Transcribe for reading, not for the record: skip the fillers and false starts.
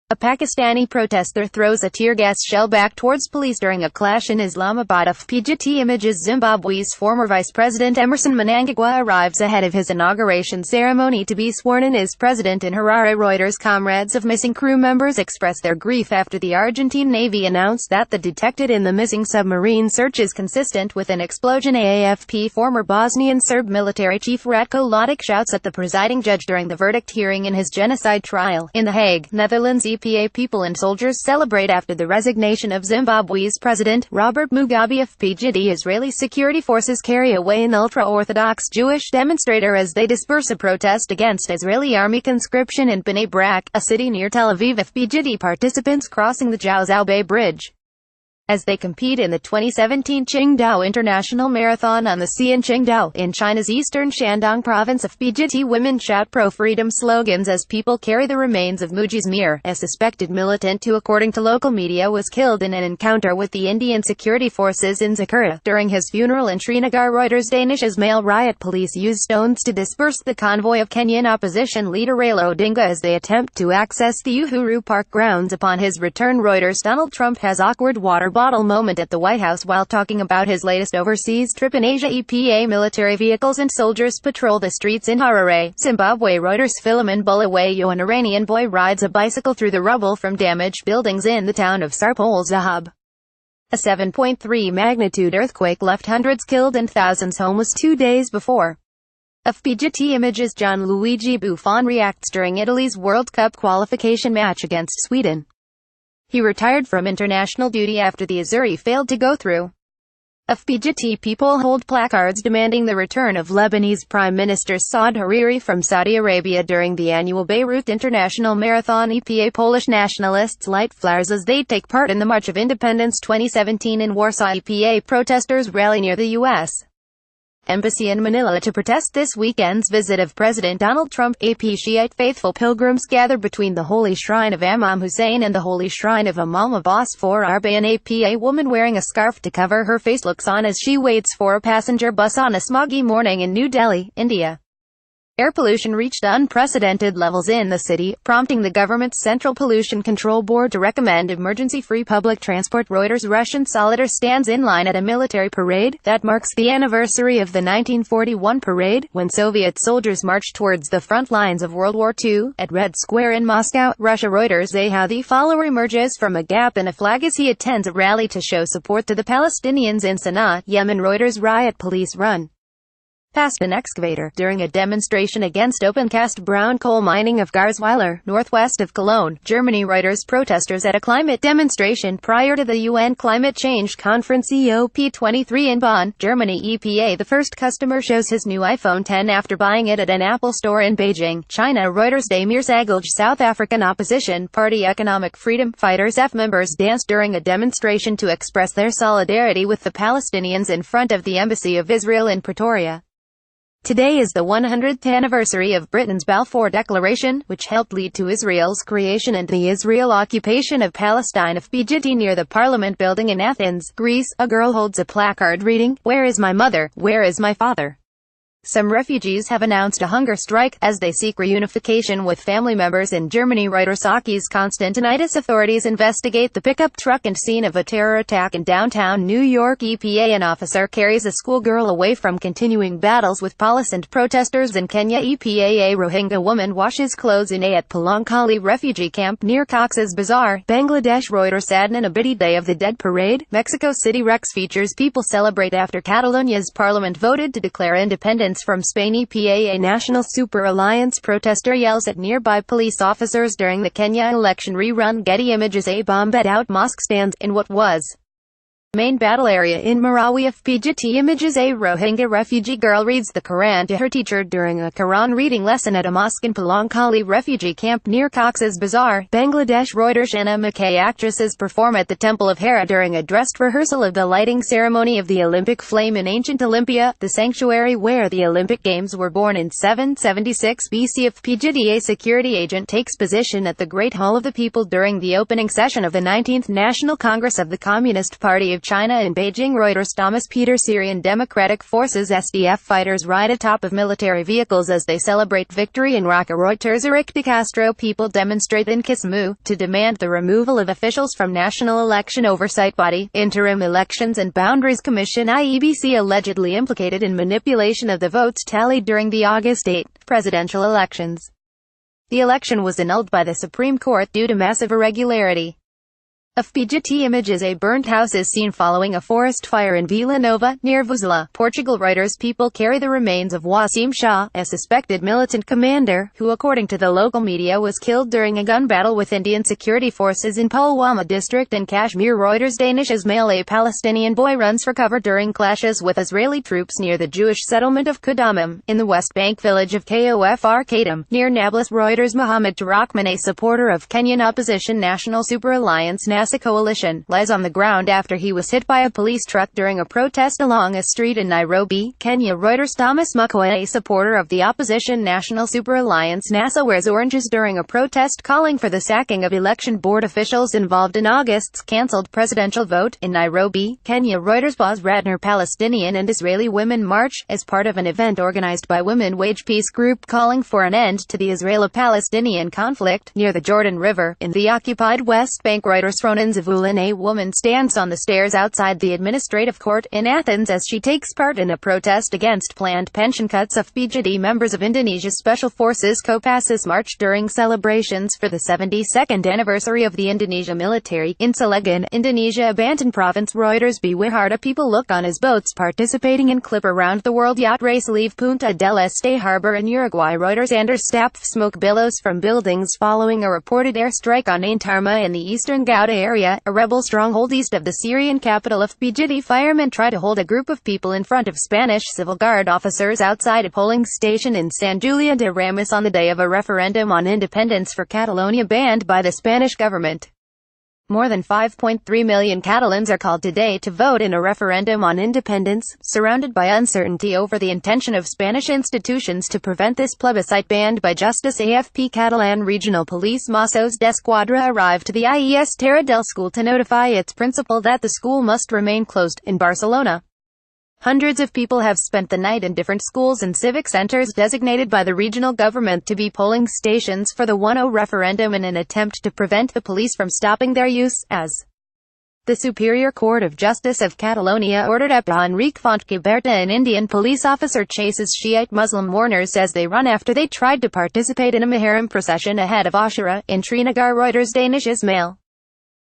A Pakistani protester throws a tear gas shell back towards police during a clash in Islamabad AFPGetty Images Zimbabwe's former Vice President Emmerson Mnangagwa arrives ahead of his inauguration ceremony to be sworn in as president in Harare. Reuters comrades of missing crew members express their grief after the Argentine Navy announced that the detected in the missing submarine search is consistent with an explosion. AFP Former Bosnian Serb military chief Ratko Mladic shouts at the presiding judge during the verdict hearing in his genocide trial in The Hague, Netherlands. EPA people and soldiers celebrate after the resignation of Zimbabwe's President Robert Mugabe. AFPGetty Israeli security forces carry away an ultra-Orthodox Jewish demonstrator as they disperse a protest against Israeli army conscription in Bnei Brak, a city near Tel Aviv. AFPGetty participants crossing the Jiaozhou Bay Bridge as they compete in the 2017 Qingdao International Marathon on the sea in Qingdao, in China's eastern Shandong province. AFPGetty women shout pro-freedom slogans as people carry the remains of Mujiz Mir, a suspected militant who, according to local media, was killed in an encounter with the Indian security forces in Zakura. During his funeral in Srinagar, Reuters Danish Ismail riot police used stones to disperse the convoy of Kenyan opposition leader Raila Odinga as they attempt to access the Uhuru Park grounds upon his return. Reuters Donald Trump has awkward water bottle moment at the White House while talking about his latest overseas trip in Asia. EPA military vehicles and soldiers patrol the streets in Harare, Zimbabwe. Reuters Philemon Bulawayo, an Iranian boy, rides a bicycle through the rubble from damaged buildings in the town of Sarpol Zahab. A 7.3 magnitude earthquake left hundreds killed and thousands homeless 2 days before. AFPGetty Images Gianluigi Buffon reacts during Italy's World Cup qualification match against Sweden. He retired from international duty after the Azzurri failed to go through. AFPGetty people hold placards demanding the return of Lebanese Prime Minister Saad Hariri from Saudi Arabia during the annual Beirut International Marathon. EPA Polish nationalists light flares as they take part in the March of Independence 2017 in Warsaw. EPA protesters rally near the U.S. Embassy in Manila to protest this weekend's visit of President Donald Trump. AP Shiite faithful pilgrims gather between the Holy Shrine of Imam Hussein and the Holy Shrine of Imam Abbas for Arba. An APA woman wearing a scarf to cover her face looks on as she waits for a passenger bus on a smoggy morning in New Delhi, India. Air pollution reached unprecedented levels in the city, prompting the government's Central Pollution Control Board to recommend emergency-free public transport. Reuters Russian soldier stands in line at a military parade that marks the anniversary of the 1941 parade, when Soviet soldiers marched towards the front lines of World War II, at Red Square in Moscow, Russia. Reuters a Houthi follower emerges from a gap in a flag as he attends a rally to show support to the Palestinians in Sana'a, Yemen. Reuters riot police run past an excavator during a demonstration against open-cast brown coal mining of Garzweiler, northwest of Cologne, Germany. Reuters protesters at a climate demonstration prior to the UN Climate Change Conference COP23 in Bonn, Germany. EPA the first customer shows his new iPhone 10 after buying it at an Apple store in Beijing, China. Reuters Damir Sagalj, South African opposition party Economic Freedom Fighters F members danced during a demonstration to express their solidarity with the Palestinians in front of the Embassy of Israel in Pretoria. Today is the 100th anniversary of Britain's Balfour Declaration, which helped lead to Israel's creation and the Israel occupation of Palestine. AFPGetty near the Parliament building in Athens, Greece, a girl holds a placard reading, "Where is my mother? Where is my father?" Some refugees have announced a hunger strike as they seek reunification with family members in Germany. Reuters Aki's Constantinitis authorities investigate the pickup truck and scene of a terror attack in downtown New York. EPA an officer carries a schoolgirl away from continuing battles with police and protesters in Kenya. EPA a Rohingya woman washes clothes in at Palankali refugee camp near Cox's Bazar, Bangladesh. Reuters Adnan Abidi Day of the Dead parade, Mexico City. Rex features people celebrate after Catalonia's parliament voted to declare independence from Spain. EPA a National Super Alliance protester yells at nearby police officers during the Kenya election rerun. Getty Images a bombed out mosque stands in what was main battle area in Marawi. AFPGetty Images a Rohingya refugee girl reads the Quran to her teacher during a Quran reading lesson at a mosque in Palankali refugee camp near Cox's Bazar, Bangladesh. Reuters Anna McKay actresses perform at the Temple of Hera during a dressed rehearsal of the lighting ceremony of the Olympic flame in ancient Olympia, the sanctuary where the Olympic Games were born in 776 BC. AFPGetty a security agent takes position at the Great Hall of the People during the opening session of the 19th National Congress of the Communist Party of of China in Beijing. Reuters. Thomas Peter. Syrian Democratic Forces SDF fighters ride atop of military vehicles as they celebrate victory in Raqqa. Reuters. Eric de Castro. People demonstrate in Kisumu to demand the removal of officials from National Election Oversight Body, Interim Elections and Boundaries Commission (IEBC), allegedly implicated in manipulation of the votes tallied during the August 8 presidential elections. The election was annulled by the Supreme Court due to massive irregularity. AFPGetty Images. A burnt house is seen following a forest fire in Vila Nova, near Vozela, Portugal. Reuters. People carry the remains of Wasim Shah, a suspected militant commander, who according to the local media was killed during a gun battle with Indian security forces in Pulwama district in Kashmir. Reuters. Danish Ismail. A Palestinian boy runs for cover during clashes with Israeli troops near the Jewish settlement of Qadamim, in the West Bank village of Kofr Kadam, near Nablus. Reuters. Mohammed Tarakman, a supporter of Kenyan opposition National Super Alliance NASA coalition, lies on the ground after he was hit by a police truck during a protest along a street in Nairobi, Kenya. Reuters. Thomas Mukwa, a supporter of the opposition National Super Alliance NASA, wears oranges during a protest calling for the sacking of election board officials involved in August's cancelled presidential vote in Nairobi, Kenya. Reuters. Boz Radner. Palestinian and Israeli women march, as part of an event organized by Women Wage Peace Group calling for an end to the Israeli-Palestinian conflict, near the Jordan River, in the occupied West Bank. Reuters. Ronan Zavulin. A woman stands on the stairs outside the administrative court in Athens as she takes part in a protest against planned pension cuts. AFPGetty. Members of Indonesia's Special Forces Kopassus march during celebrations for the 72nd anniversary of the Indonesia military in Cilegon, Indonesia, Banten province. Reuters. Biwarda. People look on as boats participating in Clip Around the World yacht race leave Punta del Este harbor in Uruguay. Reuters. Anders Stapp. Smoke billows from buildings following a reported airstrike on Ain Tarma in the eastern Ghouta area, a rebel stronghold east of the Syrian capital. AFPGetty. Firemen try to hold a group of people in front of Spanish civil guard officers outside a polling station in San Julia de Ramis on the day of a referendum on independence for Catalonia banned by the Spanish government. More than 5.3 million Catalans are called today to vote in a referendum on independence, surrounded by uncertainty over the intention of Spanish institutions to prevent this plebiscite banned by justice. AFP. Catalan Regional Police Mossos d'Esquadra arrived to the IES Terra del School to notify its principal that the school must remain closed, in Barcelona. Hundreds of people have spent the night in different schools and civic centers designated by the regional government to be polling stations for the 1-0 referendum in an attempt to prevent the police from stopping their use, as the Superior Court of Justice of Catalonia ordered up. Enrique Fontcaberta. An Indian police officer chases Shiite Muslim mourners as they run after they tried to participate in a Muharram procession ahead of Ashura, in Srinagar. Reuters. Danish Ismail.